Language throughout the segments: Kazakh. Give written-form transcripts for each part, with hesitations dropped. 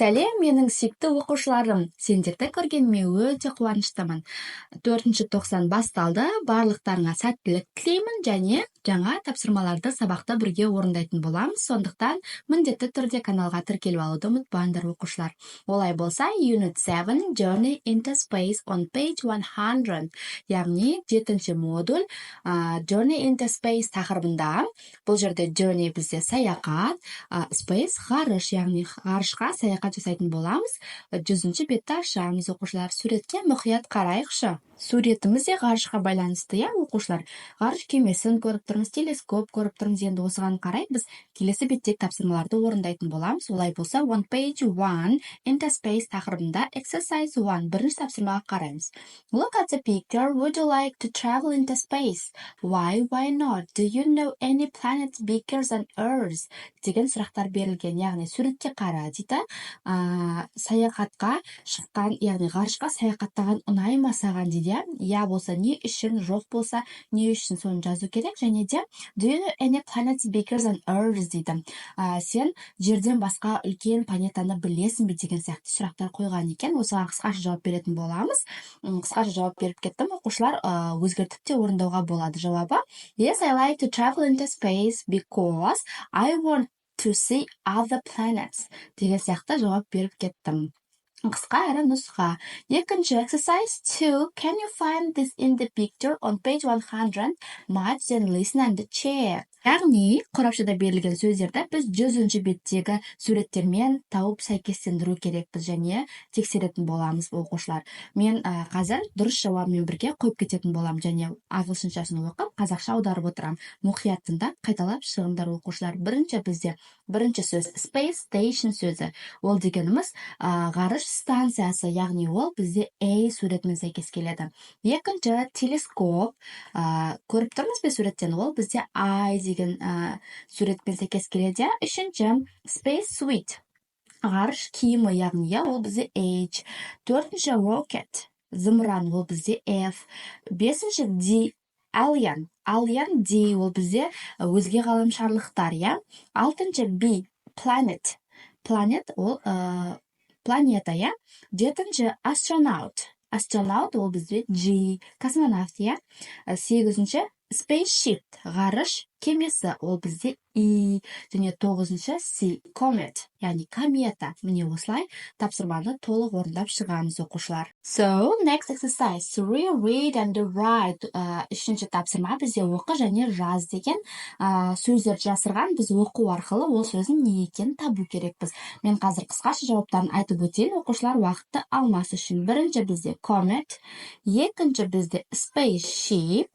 Сәлем, менің сүйікті оқушыларым. Сендерді көргеніме өте қуаныштымын. 4-тоқсан басталды. Барлықтарыңа сәттілік тілеймін және жаңа тапсырмаларды сабақта бірге орындайтын боламыз. Сондықтан міндетті түрде каналға тіркеліп алуды ұмытпаңдар оқушылар. Олай болса, Unit 7 Journey into Space on page 100. Яғни 7-ші модуль Journey into Space тақырыбында. Бұл жерде Journey бізде саяхат, Space ғарыш, яғни ғарышқа саяхат жасайтын боламыз. 100-ші бетті ашамыз оқушылар. Суретке мұқият қарайықшы. Суретіміз де ғарышқа байланысты, оқушылар. Ғарыш кемесін көріп тұрмыз, телескоп көріп тұрмыз. Енді осыған қарай біз келесі беттегі тапсырмаларды орындайтын боламыз. Олай болса, on page 1 into space тақырыбында exercise 1 бірінші тапсырмаға қараймыз. Look at the picture. Would you like to travel into space? Why not? Do you know any planets bigger than Earth? Деген сұрақтар берілген. Яғни суретке қара дейді. Саяхатқа шыққан, яғни ғарышқа саяхаттаған ұнай ма саған дейді. Я болса не үшін, жоқ болса не үшін, соны жазу керек. Және де do you know any planets bigger than Earth дейді. Сен жерден басқа үлкен планетаны білесің бе деген сияқты сұрақтар қойған екен. Осыған қысқаша жауап беретін боламыз. Қысқаша жауап беріп кеттім. Оқушылар өзгертіп те орындауға болады жауабы. Yes, I like to travel into space because I want to see other planets деген сияқты жауап беріп кеттім. Қысқа әрі нұсқа. Екінші exercise 2. Can you find this in the picture on page 100? Match and listen and check. Яғни, қорапшада берілген сөздерді біз 100-ші беттегі суреттермен тауып сәйкестендіру керекпіз және тексеретін боламыз оқушылар. Мен қазір дұрыс жауабымен бірге қойып кететін болам және ағылшыншасын оқып, қазақша аударып отырам. Мұқият тыңдап, қайталап шығыңдар оқушылар. Бірінші сөз space station сөзі. Ол дегеніміз ғарыш станциясы, яғни ол бізде A суретімен сәйкес келеді. Екінші телескоп, көріп тұрмыз бе суреттен, ол бізде I деген суретпен сәйкес келеді. Үшінші space suit, ғарыш киімі, яғни ол бізде H. Төртінші rocket, зымыран, ол бізде F. Бесінші D, alien D, ол бізде өзге ғаламшарлықтар, Алтыншы B, planet ол планета, Жетінші astronaut ол бізде G, космонавт, Сегізінші spaceship, ғарыш кемесі, ол бізде E, және 9-шы C, comet, яғни комета. Міне осылай тапсырманы толық орындап шығамыз оқушылар. So, next exercise 3, read and write. Үшінші тапсырма бізде оқы және жаз деген сөздер жасырған. Біз оқу арқылы ол сөздің не екенін табу керекпіз. Мен қазір қысқаша жауаптарын айтып өтейін, оқушылар уақытты алмас үшін. Бірінші бізде comet, екінші бізде spaceship,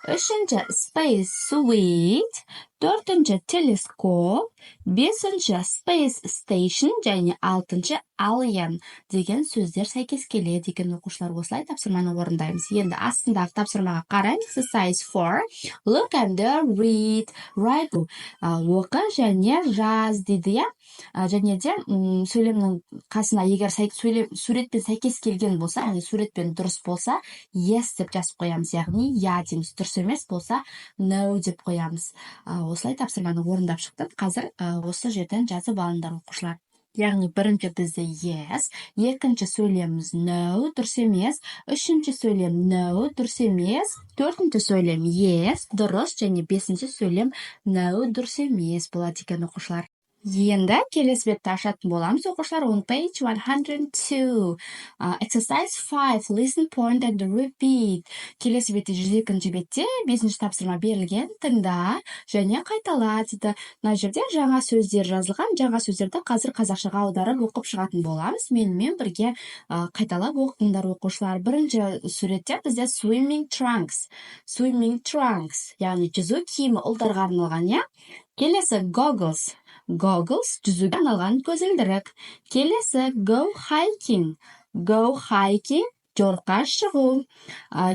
үшінші space suite, төртінші телескоп, бесінші space station және алтыншы alien деген сөздер сәйкес келеді деген оқушылар. Осылай тапсырманы орындаймыз. Енді астындағы тапсырмаға қараймыз. Exercise 4. Look and read. Write. Оқы және жаз дейді, және де сөйлемнің қасына егер суретпен сәйкес келген болса, яғни суретпен дұрыс болса, yes деп жазып қоямыз, яғни я дейміз. Дұрыс емес болса, no деп қоямыз. Осылай тапсырманы орындап шықтым. Қазір осы жерден жазып алыңдар оқушылар. Яғни бірінші бізде yes, екінші сөйлеміміз no, дұрыс емес, үшінші сөйлем no, дұрыс емес, төртінші сөйлем yes, дұрыс, және бесінші сөйлем no, дұрыс емес болады екен оқушылар. Енді келесі бетті ашатын боламыз оқушылар. On page 102. Exercise 5. Listen, point and repeat. Келесі бетте 102-ші бетте 5-ші тапсырма берілген. Тыңда және қайтала дейді. Мына жерде жаңа сөздер жазылған. Жаңа сөздерді қазір қазақшаға аударып оқып шығатын боламыз. Менімен бірге қайталап оқыңдар оқушылар. Бірінші суретте бізде swimming trunks, яғни жүзу киімі ұлдарға арналған, Келесі goggles, жүзуге арналған көзілдірік. Келесі go hiking, жорыққа шығу.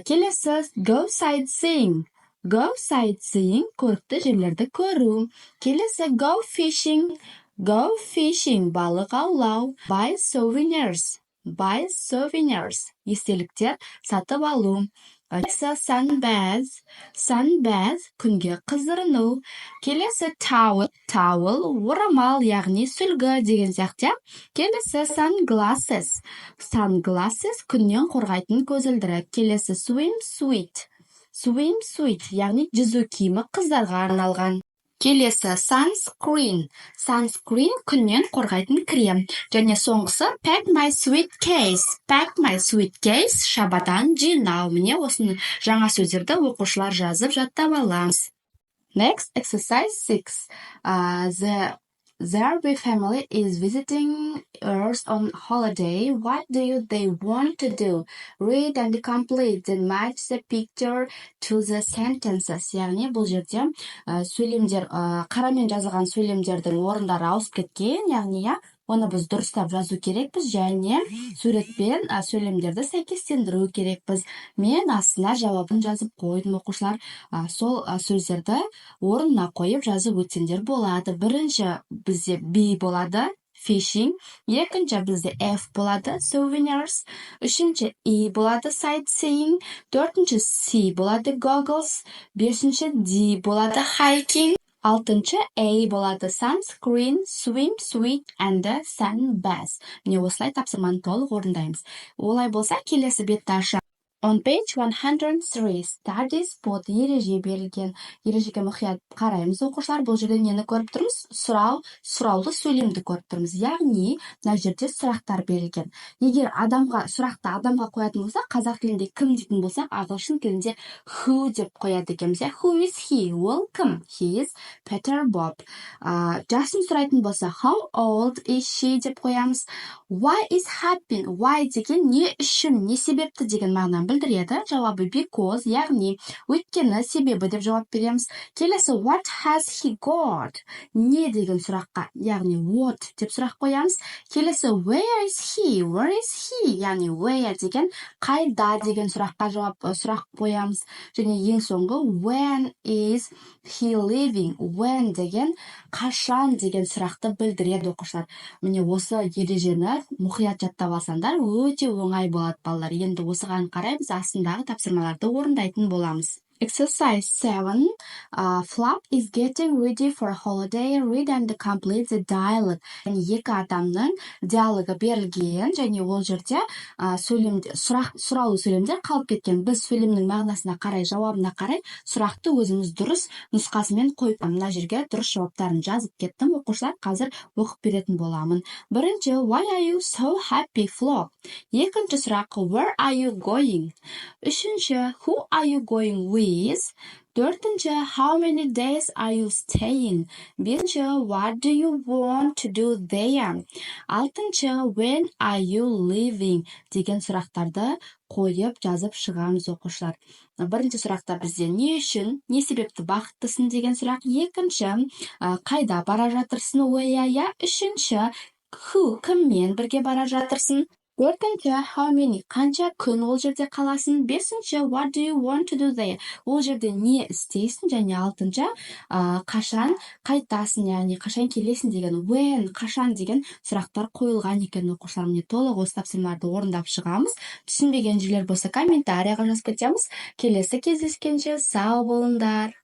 Келесі go sightseeing, көрікті жерлерді көру. Келесі go fishing, балық аулау. Buy souvenirs, естеліктер сатып алу. Келесі sunbath күнге қыздырыну. Келесі towel орамал, яғни сүлгі деген сияқты. Келесі sunglasses күннен қорғайтын көзілдірік. Келесі swimsuit яғни жүзу киімі қыздарға арналған. Келесі sunscreen күннен қорғайтын крем. Және соңғысы pack my suitcase шабадан жинау. Міне осыны жаңа сөздерді оқушылар жазып жаттап аламыз. Next, exercise 6. The Zerbe family is visiting us on holiday. What do they want to do? Read and complete then match the picture to the sentences. Яғни бұл жерде сөйлемдер, қарамен жазылған сөйлемдердің орындары ауысып кеткен, яғни оны біз дұрыстап жазу керекпіз және суретпен сөйлемдерді сәйкестендіру керекпіз. Мен астына жауабын жазып қойдым, оқушылар сол сөздерді орнына қойып жазып өтсеңдер болады. Бірінші бізде B болады, fishing, екінші бізде F болады, souvenirs, үшінші E болады, sightseeing, төртінші C болады, goggles, бесінші D болады, hiking, алтыншы A болады, sunscreen, swimsuit and sunbath. Міне осылай тапсырманы толық орындаймыз. Олай болса, келесі бетті ашамыз. On page 103, study spot ереже берілген. Ережеге мұқият қараймыз, оқушылар. Бұл жерде нені көріп тұрмыз? Сұраулы сөйлемді көріп тұрмыз. Яғни, мына жерде сұрақтар берілген. Егер сұрақты адамға қоятын болса, қазақ тілінде кім дейтін болсақ, ағылшын тілінде who деп қояды екенбіз. Who is he? Ол кім? He is Peter Bob. Жасын сұрайтын болса, how old is she деп қоямыз. Why is happen? Why деген не үшін, не себепті деген мағынаны білдіреді. Жауабы because, яғни өйткені, себебі деп жауап береміз. Келесі what has he got? Не деген сұраққа, яғни what деп сұрақ қоямыз. Келесі where is he? Яғни where деген қайда деген сұраққа сұрақ қоямыз. Және ең соңғы when is he leaving? When деген қашан деген сұрақты білдіреді, оқушылар. Міне осы ережені мұқият жаттап алсаңдар, өте оңай болады, балалар. Енді осыған қарай біз астындағы тапсырмаларды орындайтын боламыз. Exercise 7. Flap is getting ready for holiday. Read and complete the dialogue. Екі адамның диалогы берілген, және ол жерде сұраулы сөйлемдер қалып кеткен. Біз сөйлемнің мағынасына қарай, жауабына қарай сұрақты өзіміз дұрыс нұсқасымен қойып, мына жерге дұрыс жауаптарын жазып кеттім. Оқушылар қазір оқып беретін боламын. Бірінші, why are you so happy, Flop? Екінші сұрақ, where are you going? Үшінші, who are you going with? Төртінші, how many days are you staying? Бесінші, what do you want to do there? Алтыншы, when are you leaving? Деген сұрақтарды қойып жазып шығамыз, оқушылар. Бірінші сұрақта бізде не үшін, не себепті бақыттысың деген сұрақ. Екінші, қайда бара жатырсың? Үшінші, who, кіммен бірге бара жатырсың? Төртінші, how many, қанша күн ол жерде қаласың? Бесінші, what do you want to do there? Ол жерде не істейсің? Және алтыншы, қашан қайтасың, яғни қашан келесің деген, when, қашан деген сұрақтар қойылған екен, оқушылар. Міне толық осы тапсырмаларды орындап шығамыз. Түсінбеген жерлер болса комментарияға жазып кетеміз. Келесі кездескенше сау болыңдар.